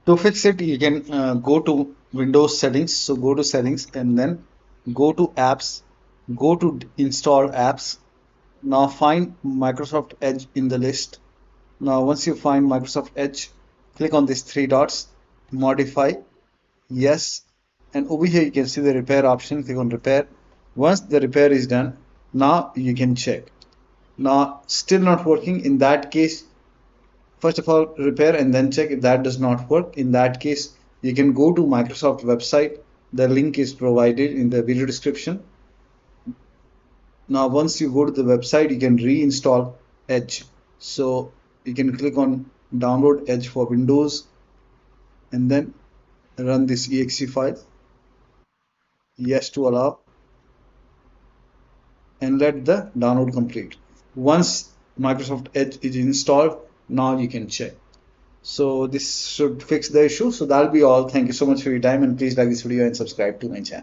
To fix it, you can go to Windows settings. So go to settings and then go to apps, go to install apps. Now find Microsoft Edge in the list. Now once you find Microsoft Edge, click on these three dots, modify, yes, and over here you can see the repair option. Click on repair. Once the repair is done, now you can check. Now still not working. In that case, first of all repair and then check. If that does not work, in that case you can go to Microsoft website. The link is provided in the video description. Now once you go to the website, you can reinstall Edge. So you can click on download Edge for Windows and then run this exe file, yes to allow, and let the download complete. Once Microsoft Edge is installed, now you can check. So this should fix the issue. So that'll be all. Thank you so much for your time, and please like this video and subscribe to my channel.